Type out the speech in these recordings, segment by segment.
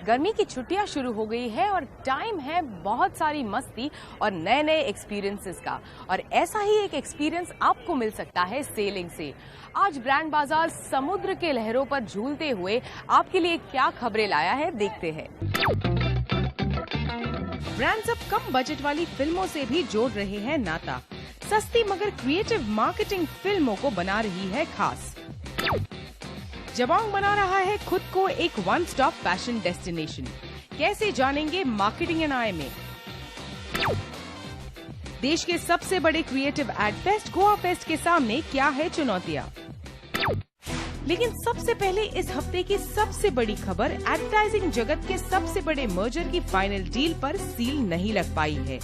गर्मी की छुट्टियां शुरू हो गई है और टाइम है बहुत सारी मस्ती और नए नए एक्सपीरियंसेस का। और ऐसा ही एक एक्सपीरियंस आपको मिल सकता है सेलिंग से। आज ब्रांड बाजार समुद्र के लहरों पर झूलते हुए आपके लिए क्या खबरें लाया है, देखते हैं। ब्रांड्स अब कम बजट वाली फिल्मों से भी जोड़ रहे हैं नाता। सस्ती मगर क्रिएटिव मार्केटिंग फिल्मों को बना रही है खास। जबोंग बना रहा है खुद को एक वन स्टॉप फैशन डेस्टिनेशन। कैसे जानेंगे मार्केटिंग एंड आई में। देश के सबसे बड़े creative ad fest Goa fest के सामने क्या है चुनौतियां। लेकिन सबसे पहले इस हफ्ते की सबसे बड़ी खबर, एडवर्टाइजिंग जगत के सबसे बड़े मर्जर की फाइनल डील पर सील नहीं लग पाई है।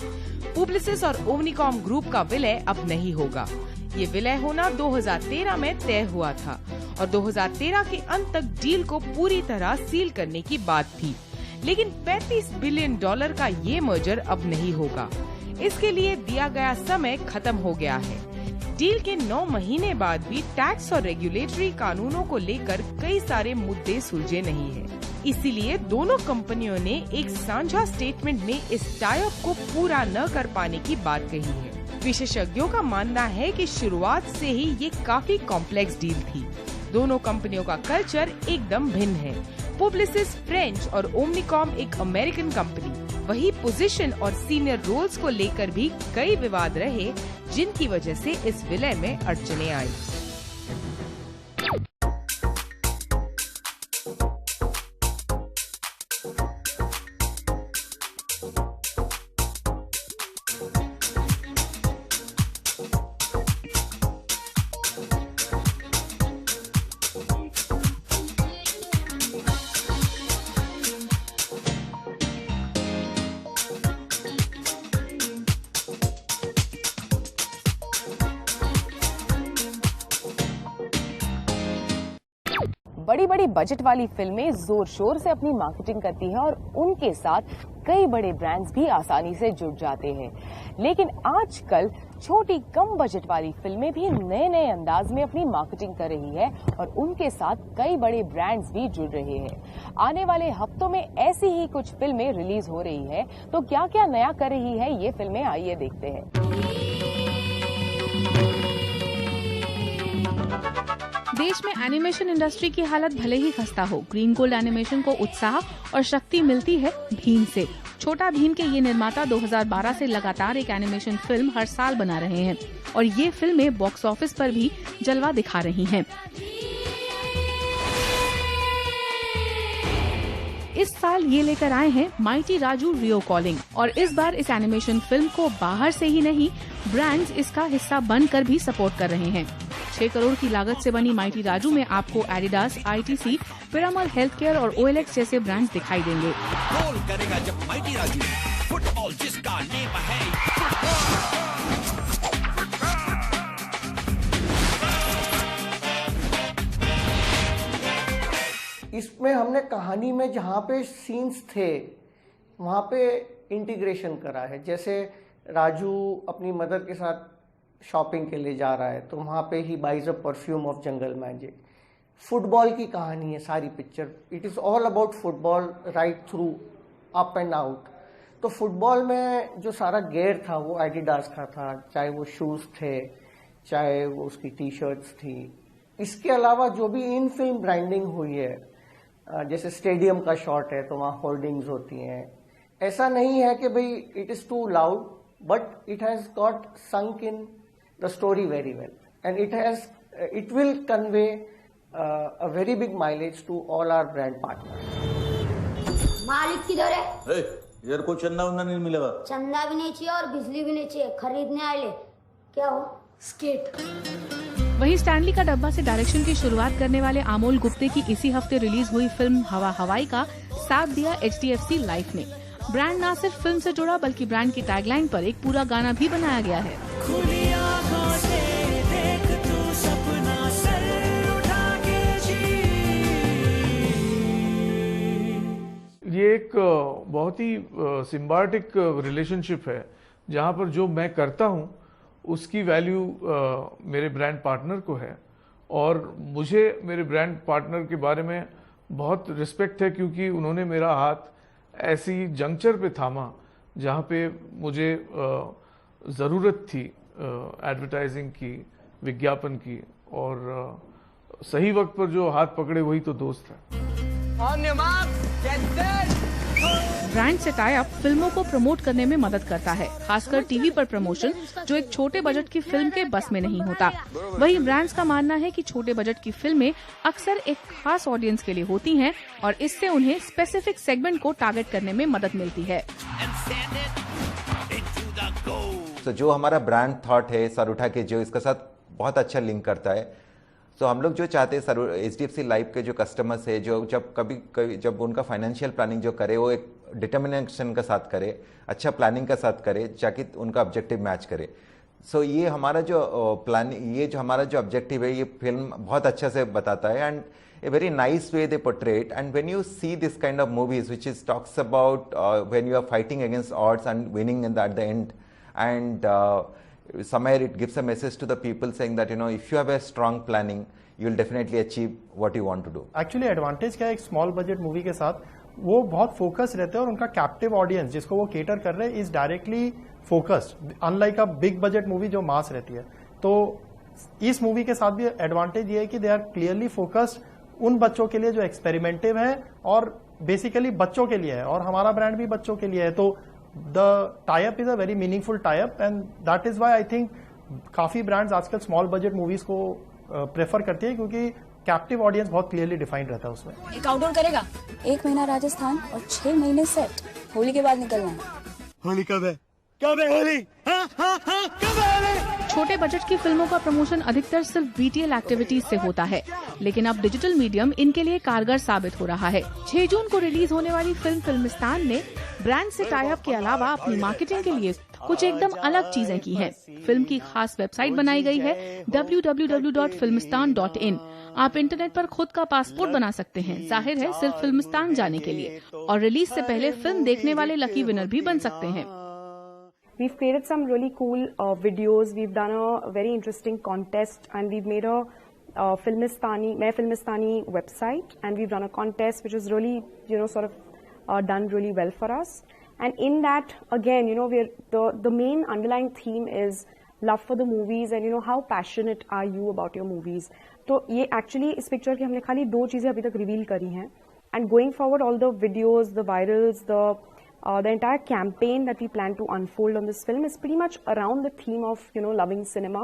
पुब्लिसिस और ओमनिकॉम ग्रुप का विलय अब नहीं होगा। ये विलय होना 2013 में तय हुआ था और 2013 के अंत तक डील को पूरी तरह सील करने की बात थी। लेकिन $35 बिलियन का ये मर्जर अब नहीं होगा। इसके लिए दिया गया समय खत्म हो गया है। डील के 9 महीने बाद भी टैक्स और रेगुलेटरी कानूनों को लेकर कई सारे मुद्दे सुलझे नहीं हैं। इसीलिए दोनों कंपनियों ने एक साझा स्टेटमेंट में इस टाई अप को पूरा न कर पाने की बात कही है। विशेषज्ञों का मानना है कि शुरुआत से ही ये काफी कॉम्प्लेक्स डील थी। दोनों कंपनियों का कल्चर एकदम भिन्न है। पुब्लिसिस फ्रेंच और ओमनिकॉम एक अमेरिकन कंपनी। वही पोजीशन और सीनियर रोल्स को लेकर भी कई विवाद रहे, जिनकी वजह से इस विलय में अड़चने आई। बड़ी बड़ी बजट वाली फिल्में जोर शोर से अपनी मार्केटिंग करती है और उनके साथ कई बड़े ब्रांड्स भी आसानी से जुड़ जाते हैं। लेकिन आजकल छोटी कम बजट वाली फिल्में भी नए नए अंदाज में अपनी मार्केटिंग कर रही है और उनके साथ कई बड़े ब्रांड्स भी जुड़ रहे हैं। आने वाले हफ्तों में ऐसी ही कुछ फिल्में रिलीज हो रही है, तो क्या क्या नया कर रही है ये फिल्में, आइए देखते हैं। देश में एनिमेशन इंडस्ट्री की हालत भले ही खस्ता हो, ग्रीन गोल्ड एनिमेशन को उत्साह और शक्ति मिलती है भीम से। छोटा भीम के ये निर्माता 2012 से लगातार एक एनिमेशन फिल्म हर साल बना रहे हैं और ये फिल्में बॉक्स ऑफिस पर भी जलवा दिखा रही हैं। इस साल ये लेकर आए हैं माइटी राजू रियो कॉलिंग और इस बार इस एनिमेशन फिल्म को बाहर से ही नहीं, ब्रांड्स इसका हिस्सा बनकर भी सपोर्ट कर रहे हैं। 6 करोड़ की लागत से बनी माइटी राजू में आपको Adidas, ITC, Piramal health care और OLX जैसे ब्रांड्स दिखाई देंगे। गोल करेगा जब माइटी राजू, फुटबॉल जिसका नेम है इसमें हमने कहानी में जहाँ पे सीन्स थे वहाँ पे इंटीग्रेशन करा है। जैसे राजू अपनी मदर के साथ शॉपिंग के लिए जा रहा है तो वहाँ पे ही buys a perfume of jungle magic. Football की कहानी है सारी picture, it is all about football right through up and out. तो फुटबॉल में जो सारा गेयर था वो एडिडास का था, चाहे वो शूज़ थे, चाहे वो उसकी टी शर्ट्स थी। इसके अलावा जो भी इन फिल्म ब्रांडिंग हुई है, जैसे स्टेडियम का शॉट है तो वहाँ होर्डिंग्स होती हैं। ऐसा नहीं है कि भाई it is too loud, but it has got sunk in the story very well and it will convey a very big mileage to all our brand partners. मालिक किधर है? यार को चंदा उन्दा नहीं मिलेगा। चंदा भी नहीं चाहिए और बिजली भी नहीं चाहिए, खरीदने आए ले। क्या हो? स्केट। वहीं स्टैनली का डब्बा से डायरेक्शन की शुरुआत करने वाले आमोल गुप्ते की इसी हफ्ते रिलीज हुई फिल्म हवा हवाई का साथ दिया HDFC लाइफ ने। ब्रांड न सिर्फ फिल्म से जुड़ा बल्कि ब्रांड की टैगलाइन पर एक पूरा गाना भी बनाया गया है। खुली आँखों से देख तू सपना सर उठा के जी। ये एक बहुत ही सिम्बायोटिक रिलेशनशिप है जहाँ पर जो मैं करता हूँ उसकी वैल्यू मेरे ब्रांड पार्टनर को है, और मुझे मेरे ब्रांड पार्टनर के बारे में बहुत रिस्पेक्ट है, क्योंकि उन्होंने मेरा हाथ ऐसी जंक्चर पे थामा जहाँ पे मुझे ज़रूरत थी एडवर्टाइजिंग की, विज्ञापन की, और सही वक्त पर जो हाथ पकड़े वही तो दोस्त है। ब्रांड से टाई अप फिल्मों को प्रमोट करने में मदद करता है, खासकर टीवी पर प्रमोशन, जो एक छोटे बजट की फिल्म के बस में नहीं होता। वहीं ब्रांड्स का मानना है कि छोटे बजट की फिल्में अक्सर एक खास ऑडियंस के लिए होती हैं और इससे उन्हें स्पेसिफिक सेगमेंट को टारगेट करने में मदद मिलती है। तो जो हमारा ब्रांड थॉट है सरूठा के, जो इसके साथ बहुत अच्छा लिंक करता है। तो हम लोग जो चाहते हैं HDFC लाइफ के जो कस्टमर्स है, जो जब उनका फाइनेंशियल प्लानिंग जो करे वो एक डिटर्मिनेशन के साथ करे, अच्छा प्लानिंग के साथ करे, ताकि उनका ऑब्जेक्टिव मैच करे। सो ये हमारा जो हमारा जो ऑब्जेक्टिव है, ये फिल्म बहुत अच्छा से बताता है, and a very nice way they portray it. And when you see this kind of movies which is talks about when you are fighting against odds and winning at the end, and somewhere it gives a message to the people saying that, you know, if you have a strong planning, you will definitely achieve what you want to do. Actually advantage क्या है एक small budget movie के साथ, वो बहुत focus रहते हैं और उनका कैप्टिव ऑडियंस जिसको वो केटर कर रहे हैं is directly focused, unlike a big budget movie जो मास रहती है। तो इस मूवी के साथ भी एडवांटेज ये है कि दे आर क्लियरली फोकस्ड उन बच्चों के लिए जो एक्सपेरिमेंटिव है और बेसिकली बच्चों के लिए है, और हमारा ब्रांड भी बच्चों के लिए है। तो the tie-up is a very meaningful tie-up, and that is why I think काफी ब्रांड्स आजकल स्मॉल बजट मूवीज को प्रेफर करती है, क्योंकि कैप्टिव ऑडियंस बहुत क्लियरली डिफाइंड रहता है उसमें। काउंटडाउन करेगा 1 महीना राजस्थान और 6 महीने सेट, होली के बाद निकलना है। होली कब है? कब है होली? कब है होली? छोटे बजट की फिल्मों का प्रमोशन अधिकतर सिर्फ BTL एक्टिविटीज से होता है, लेकिन अब डिजिटल मीडियम इनके लिए कारगर साबित हो रहा है। 6 जून को रिलीज होने वाली फिल्म फिल्मिस्तान ने ब्रांड से टाई अप के अलावा अपनी मार्केटिंग के लिए कुछ एकदम अलग चीजें की हैं। फिल्म की खास वेबसाइट बनाई गई है www.filmistan.in। आप इंटरनेट पर खुद का पासपोर्ट बना सकते हैं, जाहिर है सिर्फ फिल्मिस्तान जाने के लिए, और रिलीज से पहले फिल्म देखने वाले लकी विनर भी बन सकते हैं। We've created some really cool videos. We've done a very interesting contest, and we've made a Main Filmistani website, and we've done a contest which is really, sort of done really well for us. And in that, again, the main underlying theme is love for the movies, and how passionate are you about your movies. तो ये actually इस picture की हमने खाली 2 चीजें अभी तक reveal करी हैं, and going forward all the videos, the virals, the entire campaign that we plan to unfold on this film is pretty much around the theme of loving cinema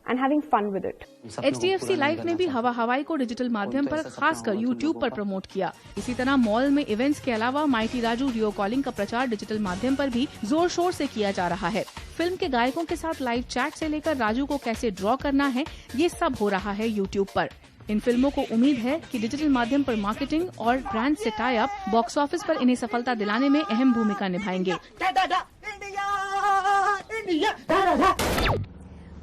and having fun with it. HDFC life ने भी हवाई को digital माध्यम पर खासकर YouTube पर promote किया। इसी तरह मॉल में इवेंट्स के अलावा माइटी राजू रियो कॉलिंग का प्रचार डिजिटल माध्यम पर भी जोर शोर से किया जा रहा है। फिल्म के गायकों के साथ लाइव चैट से लेकर राजू को कैसे ड्रॉ करना है, ये सब हो रहा है YouTube पर। इन फिल्मों को उम्मीद है कि डिजिटल माध्यम पर मार्केटिंग और ब्रांड से टाई अप बॉक्स ऑफिस पर इन्हें सफलता दिलाने में अहम भूमिका निभाएंगे।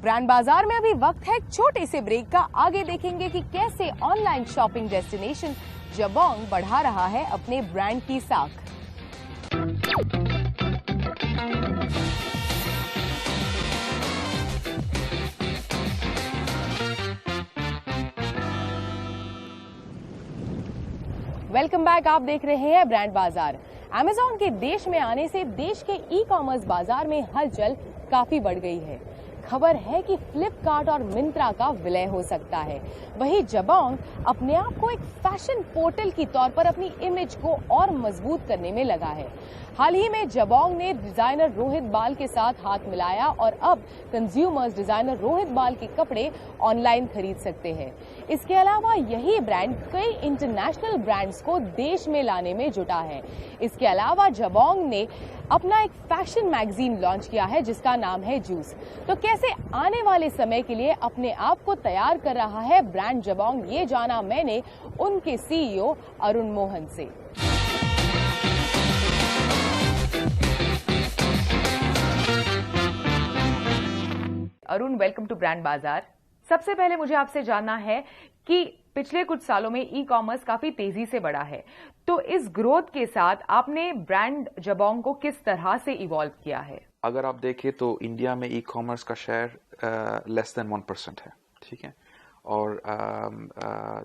ब्रांड बाजार में अभी वक्त है छोटे से ब्रेक का। आगे देखेंगे कि कैसे ऑनलाइन शॉपिंग डेस्टिनेशन जबोंग बढ़ा रहा है अपने ब्रांड की साख। वेलकम बैक, आप देख रहे हैं ब्रांड बाजार। Amazon के देश में आने से देश के ई-कॉमर्स बाजार में हलचल काफी बढ़ गई है। खबर है कि फ्लिपकार्ट और मिंत्रा का विलय हो सकता है। वहीं जबोंग अपने आप को एक फैशन पोर्टल की तौर पर अपनी इमेज को और मजबूत करने में लगा है। हाल ही में जबोंग ने डिजाइनर रोहित बाल के साथ हाथ मिलाया और अब कंज्यूमर्स डिजाइनर रोहित बाल के कपड़े ऑनलाइन खरीद सकते हैं। इसके अलावा यही ब्रांड कई इंटरनेशनल ब्रांड्स को देश में लाने में जुटा है। इसके अलावा जबोंग ने अपना एक फैशन मैगजीन लॉन्च किया है जिसका नाम है जूस। तो कैसे आने वाले समय के लिए अपने आप को तैयार कर रहा है ब्रांड जबोंग, ये जाना मैंने उनके CEO अरुण मोहन से। अरुण, वेलकम टू ब्रांड बाजार। सबसे पहले मुझे आपसे जानना है कि पिछले कुछ सालों में ई कॉमर्स काफी तेजी से बढ़ा है, तो इस ग्रोथ के साथ आपने ब्रांड जबोंग को किस तरह से इवॉल्व किया है? अगर आप देखें तो इंडिया में ई कॉमर्स का शेयर लेस देन 1% है, ठीक है, और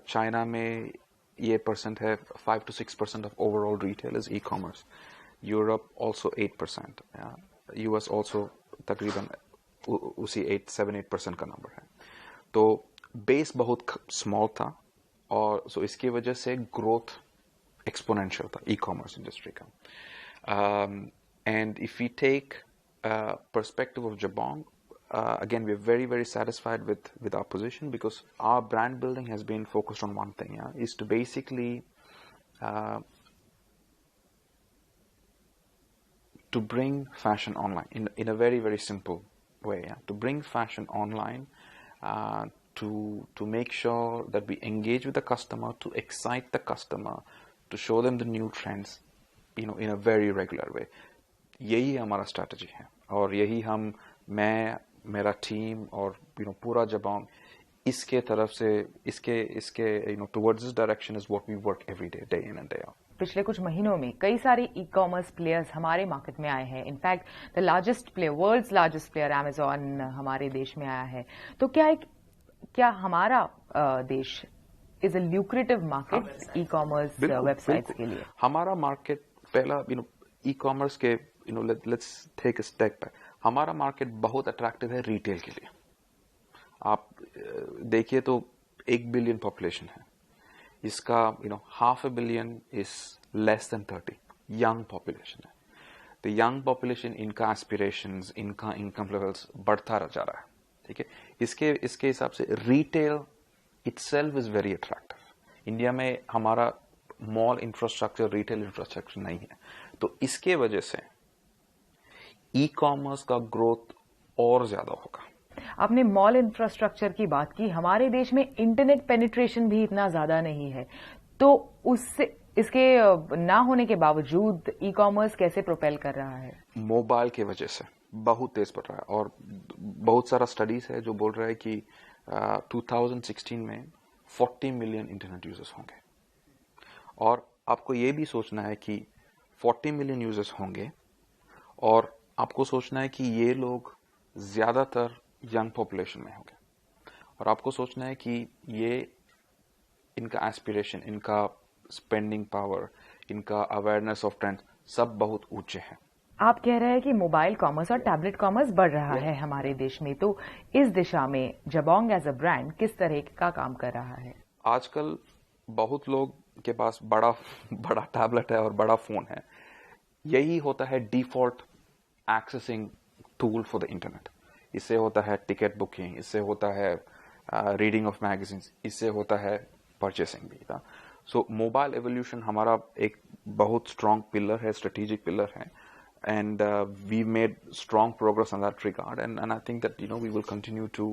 चाइना में ये परसेंट है 5 to 6% of overall retail is e commerce, Europe also 8%, US also तकरीबन उसी 7-8% का नंबर है। तो बेस बहुत स्मॉल था और सो इसकी वजह से ग्रोथ एक्सपोनेंशियल था ई कॉमर्स इंडस्ट्री का। And if we take perspective of Jabong, again we're very very satisfied with our position because our brand building has been focused on one thing, is to basically to bring fashion online in a very very simple way, to bring fashion online, to make sure that we engage with the customer, to excite the customer, to show them the new trends, in a very regular way. यही हमारा strategy है और यही मैं मेरा team और पूरा जबोंग इसके तरफ से इसके towards this direction is what we work every day, day in and day out. पिछले कुछ महीनों में कई सारे ई कॉमर्स प्लेयर्स हमारे मार्केट में आए हैं। In fact the largest player, world's largest player Amazon हमारे देश में आया है। तो क्या हमारा देश is a lucrative market e commerce websites के लिए? हमारा मार्केट पहला ई कॉमर्स के let's take a step back. हमारा मार्केट बहुत अट्रैक्टिव है रिटेल के लिए। आप देखिए तो 1 बिलियन पॉपुलेशन है, इसका 500 million is less than 30 young population है। तो यंग पॉपुलेशन, इनका एस्पिरेशंस, इनका इनकम लेवल्स बढ़ता जा रहा है, ठीक है। इसके हिसाब से retail itself is very attractive. India में हमारा मॉल इंफ्रास्ट्रक्चर, रिटेल इंफ्रास्ट्रक्चर नहीं है, तो इसके वजह से ई कॉमर्स का ग्रोथ और ज्यादा होगा। आपने मॉल इंफ्रास्ट्रक्चर की बात की, हमारे देश में इंटरनेट पेनिट्रेशन भी इतना ज्यादा नहीं है, तो इसके ना होने के बावजूद ई कॉमर्स कैसे प्रोपेल कर रहा है? मोबाइल की वजह से बहुत तेज बढ़ रहा है और बहुत सारा स्टडीज है जो बोल रहा है कि 2016 में 40 मिलियन इंटरनेट यूजर्स होंगे। और आपको ये भी सोचना है कि 40 मिलियन यूजर्स होंगे और आपको सोचना है कि ये लोग ज्यादातर यंग पॉपुलेशन में होंगे और आपको सोचना है कि ये इनका एस्पिरेशन, इनका स्पेंडिंग पावर, इनका अवेयरनेस ऑफ ट्रेंड सब बहुत ऊंचे हैं। आप कह रहे हैं कि मोबाइल कॉमर्स और टैबलेट कॉमर्स बढ़ रहा है हमारे देश में, तो इस दिशा में जबोंग एज अ ब्रांड किस तरह का काम कर रहा है? आजकल बहुत लोग के पास बड़ा टैबलेट है और बड़ा फोन है। यही होता है default accessing tool for the internet. इससे होता है टिकट बुकिंग, इससे होता है रीडिंग ऑफ मैगजीन्स, इससे होता है परचेसिंग भी था। सो मोबाइल एवोल्यूशन हमारा एक बहुत स्ट्रॉन्ग पिलर है, स्ट्रेटेजिक पिलर है, and we made strong progress on that regard, and I think that we will continue to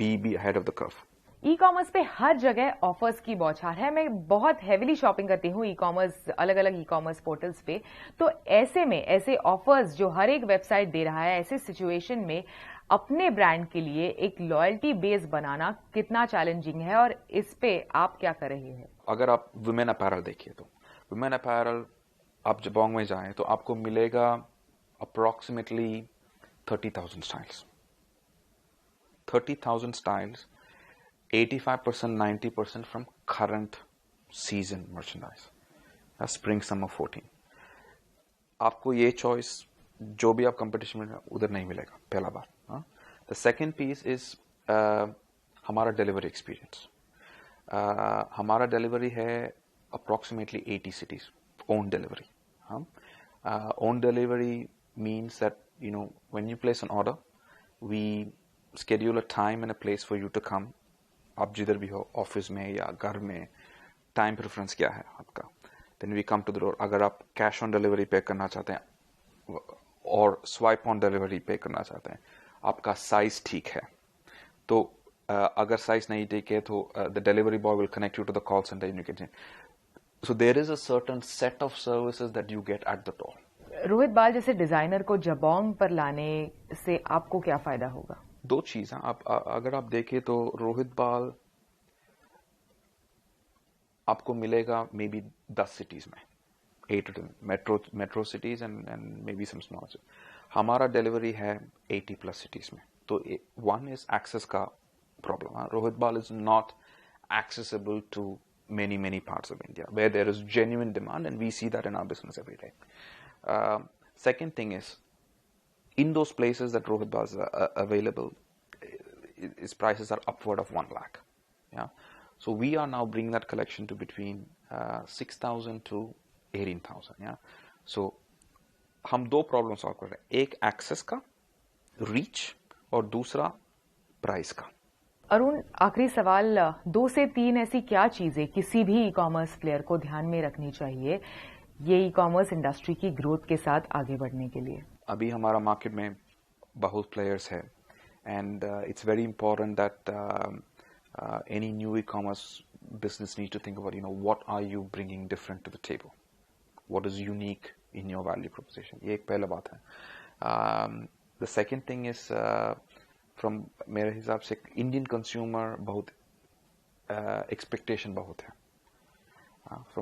be ahead of the curve. E commerce पे हर जगह ऑफर्स की बौछार है। मैं बहुत हेविली शॉपिंग करती हूँ ई कॉमर्स, अलग अलग ई कॉमर्स पोर्टल्स पे, तो ऐसे में ऐसे ऑफर्स जो हर एक वेबसाइट दे रहा है, ऐसे सिचुएशन में अपने ब्रांड के लिए एक लॉयल्टी बेस बनाना कितना चैलेंजिंग है और इस पे आप क्या कर रहे हैं? अगर आप वुमेन अपैरल देखिए तो वुमेन अपैरल आप जबोंग में जाएं तो आपको मिलेगा approximately 30,000 styles. 30,000 styles, 85%, 90% from current season merchandise, spring summer 14। आपको ये चॉइस जो भी आप कंपटीशन में उधर नहीं मिलेगा, पहला बार। द सेकेंड पीस इज हमारा डिलीवरी एक्सपीरियंस। हमारा डिलीवरी है approximately 80 cities, own delivery. Own delivery means that when you place an order, we schedule a time and a place for you to come. आप जिधर भी हो, office में या घर में, टाइम प्रेफरेंस क्या है आपका, then we come to the door. अगर आप कैश ऑन डिलीवरी पे करना चाहते हैं और स्वाइप ऑन डिलीवरी पे करना चाहते हैं, आपका साइज ठीक है, तो अगर साइज नहीं ठीक है तो the delivery boy will connect you to the call center and you can. So there is a certain set of services that you get at the door. Rohit बाल जैसे डिजाइनर को जबोंग पर लाने से आपको क्या फायदा होगा? दो चीजें। अगर आप देखें तो रोहित बाल आपको मिलेगा मे बी 10 cities में, 8 to 10 metro cities and maybe some small cities. हमारा delivery है 80+ cities में. तो one is access का problem. Rohit Bal is not accessible to many parts of India where there is genuine demand, and we see that in our business every day. Second thing is, in those places that Rohit Bal is available, his prices are upward of 1 lakh. Yeah. So we are now bringing that collection to between 6,000 to 18,000. Yeah. So हम 2 problem solve कर रहे हैं, एक access का, reach, और दूसरा price का. अरुण, आखिरी सवाल, 2 से 3 ऐसी क्या चीजें किसी भी ई कॉमर्स प्लेयर को ध्यान में रखनी चाहिए ये ई कॉमर्स इंडस्ट्री की ग्रोथ के साथ आगे बढ़ने के लिए? अभी हमारा मार्केट में बहुत प्लेयर्स है, and it's very important that any new e commerce business need to think about what are you bringing different to the table, what is unique in your value proposition. ये एक पहला बात है. The second thing is from मेरे हिसाब से Indian consumer बहुत expectation बहुत है.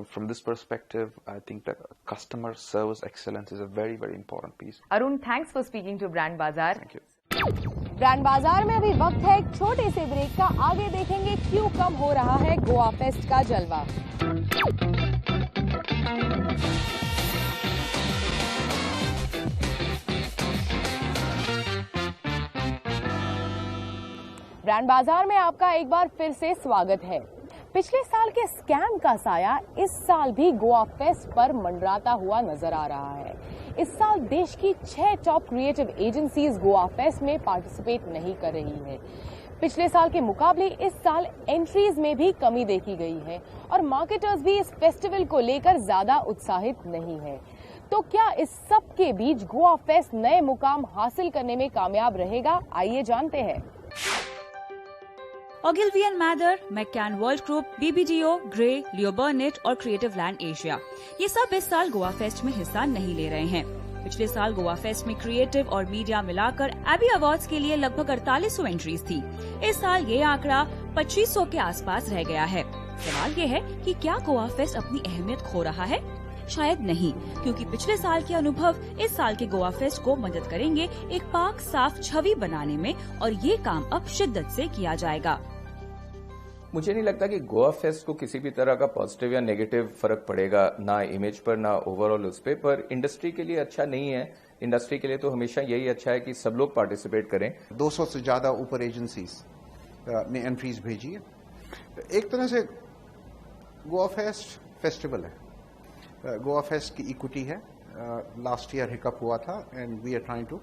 From this perspective, I think that customer service excellence is a very important piece. Arun, thanks for speaking to Brand Bazaar. Thank you. Brand बाजार में अभी वक्त है एक छोटे से ब्रेक का. आगे देखेंगे क्यों कम हो रहा है गोवा फेस्ट का जलवा. ब्रांड बाजार में आपका एक बार फिर से स्वागत है. पिछले साल के स्कैम का साया इस साल भी गोवा फेस्ट पर मंडराता हुआ नजर आ रहा है. इस साल देश की 6 top creative agencies Goa fest में पार्टिसिपेट नहीं कर रही है. पिछले साल के मुकाबले इस साल एंट्रीज में भी कमी देखी गई है और मार्केटर्स भी इस फेस्टिवल को लेकर ज्यादा उत्साहित नहीं है. तो क्या इस सब के बीच गोवा फेस्ट नए मुकाम हासिल करने में कामयाब रहेगा? आइए जानते हैं. Ogilvy and Mather, McCann World Group, BBDO, Grey, Leo Burnett और Creative Land Asia, ये सब इस साल गोवा फेस्ट में हिस्सा नहीं ले रहे हैं. पिछले साल गोवा फेस्ट में क्रिएटिव और मीडिया मिलाकर एबी अवार्ड्स के लिए लगभग 4800 एंट्रीज थी. इस साल ये आंकड़ा 2500 के आसपास रह गया है. सवाल ये है कि क्या गोवा फेस्ट अपनी अहमियत खो रहा है? शायद नहीं, क्योंकि पिछले साल के अनुभव इस साल के गोवा फेस्ट को मदद करेंगे एक पाक साफ छवि बनाने में, और ये काम अब शिद्दत से किया जाएगा. मुझे नहीं लगता कि गोवा फेस्ट को किसी भी तरह का पॉजिटिव या नेगेटिव फर्क पड़ेगा, ना इमेज पर ना ओवरऑल उस पर इंडस्ट्री के लिए अच्छा नहीं है. इंडस्ट्री के लिए तो हमेशा यही अच्छा है कि सब लोग पार्टिसिपेट करें. 200 से ज्यादा ऊपर एजेंसीज ने एंट्रीज भेजी है. एक तरह से गोवा फेस्ट फेस्टिवल है. गोवा फेस्ट की इक्विटी है. लास्ट ईयर हिकअप हुआ था, and we are trying to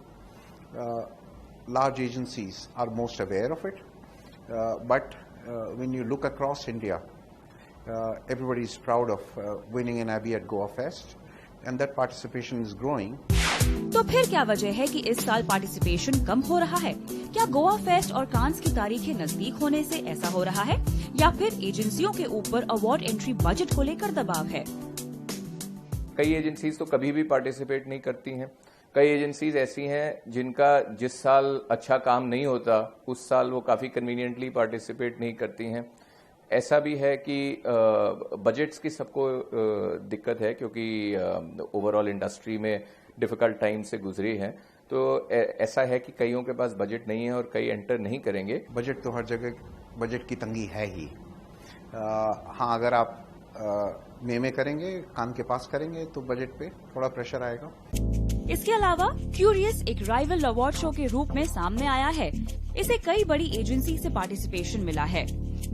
large agencies are most aware of it, but when you look across India, everybody is proud of winning an Abbey at Goa Fest, and that participation is growing. तो फिर क्या वजह है कि इस साल participation कम हो रहा है? क्या गोवा फेस्ट और कांस की तारीखें नजदीक होने से ऐसा हो रहा है, या फिर एजेंसियों के ऊपर अवार्ड एंट्री बजट को लेकर दबाव है? कई एजेंसीज तो कभी भी पार्टिसिपेट नहीं करती हैं. कई एजेंसीज ऐसी हैं जिनका जिस साल अच्छा काम नहीं होता उस साल वो काफ़ी कन्वीनियंटली पार्टिसिपेट नहीं करती हैं. ऐसा भी है कि बजट्स की सबको दिक्कत है, क्योंकि ओवरऑल इंडस्ट्री में डिफिकल्ट टाइम से गुजरी है. तो ऐसा है कि कईयों के पास बजट नहीं है और कई एंटर नहीं करेंगे. बजट तो हर जगह बजट की तंगी है ही. हाँ, अगर आप मई में करेंगे, कान के पास करेंगे, तो बजट पे थोड़ा प्रेशर आएगा. इसके अलावा क्यूरियस एक राइवल अवार्ड शो के रूप में सामने आया है. इसे कई बड़ी एजेंसी से पार्टिसिपेशन मिला है.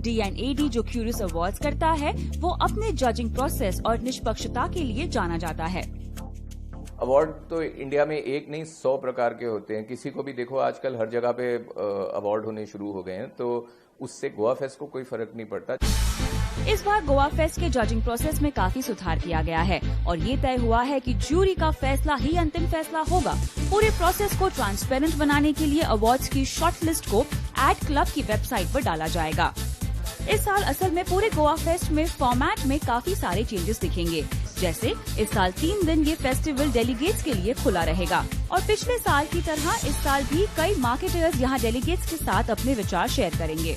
D&AD जो क्यूरियस अवार्ड्स करता है, वो अपने जजिंग प्रोसेस और निष्पक्षता के लिए जाना जाता है. अवार्ड तो इंडिया में एक नहीं 100 प्रकार के होते हैं. किसी को भी देखो, आजकल हर जगह पे अवार्ड होने शुरू हो गए हैं, तो उससे गोवा फेस्ट को कोई फर्क नहीं पड़ता. इस बार गोवा फेस्ट के जजिंग प्रोसेस में काफी सुधार किया गया है और ये तय हुआ है कि ज्यूरी का फैसला ही अंतिम फैसला होगा. पूरे प्रोसेस को ट्रांसपेरेंट बनाने के लिए अवार्ड्स की शॉर्ट लिस्ट को एड क्लब की वेबसाइट पर डाला जाएगा. इस साल असल में पूरे गोवा फेस्ट में फॉर्मेट में काफी सारे चेंजेस दिखेंगे. जैसे इस साल 3 दिन ये फेस्टिवल डेलीगेट्स के लिए खुला रहेगा और पिछले साल की तरह इस साल भी कई मार्केटर्स यहाँ डेलीगेट्स के साथ अपने विचार शेयर करेंगे.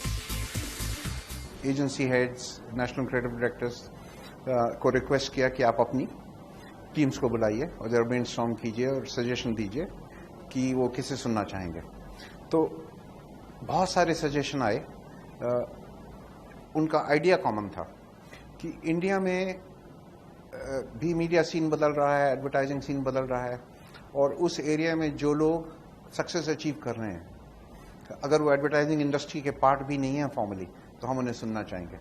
Agency heads, national creative directors को रिक्वेस्ट किया कि आप अपनी टीम्स को बुलाइए और जरा ब्रेनस्टॉर्म कीजिए और सजेशन दीजिए कि वो किसे सुनना चाहेंगे। तो बहुत सारे सजेशन आए। उनका आइडिया कॉमन था कि इंडिया में भी मीडिया सीन बदल रहा है, एडवर्टाइजिंग सीन बदल रहा है, और उस एरिया में जो लोग सक्सेस अचीव कर रहे हैं, अगर वो एडवर्टाइजिंग इंडस्ट्री के पार्ट भी नहीं है फॉर्मली, तो हम उन्हें सुनना चाहेंगे।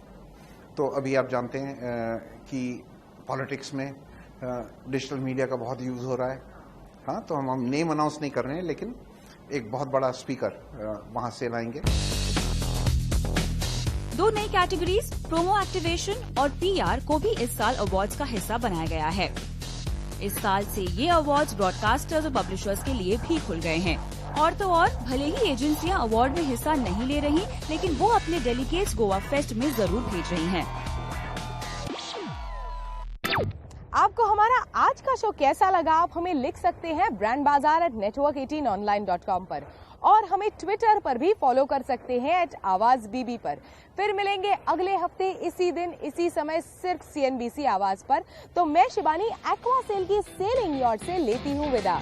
तो अभी आप जानते हैं कि पॉलिटिक्स में डिजिटल मीडिया का बहुत यूज हो रहा है। हाँ, तो हम नेम अनाउंस नहीं कर रहे हैं, लेकिन एक बहुत बड़ा स्पीकर वहां से लाएंगे। 2 नई कैटेगरीज प्रोमो एक्टिवेशन और पीआर को भी इस साल अवार्ड्स का हिस्सा बनाया गया है। इस साल से ये अवार्ड्स ब्रॉडकास्टर्स और पब्लिशर्स के लिए भी खुल गए हैं। और तो और, भले ही एजेंसियां अवार्ड में हिस्सा नहीं ले रही, लेकिन वो अपने डेलीगेट्स गोवा फेस्ट में जरूर भेज रही हैं। आपको हमारा आज का शो कैसा लगा, आप हमें लिख सकते हैं brandbazaar@network18online.com पर, और हमें ट्विटर पर भी फॉलो कर सकते हैं @आवाज बीबी पर। फिर मिलेंगे अगले हफ्ते इसी दिन इसी समय सिर्फ CNBC आवाज पर। तो मैं शिवानी एक्वा सेल की सेलिंग यार्ड से लेती हूँ विदा।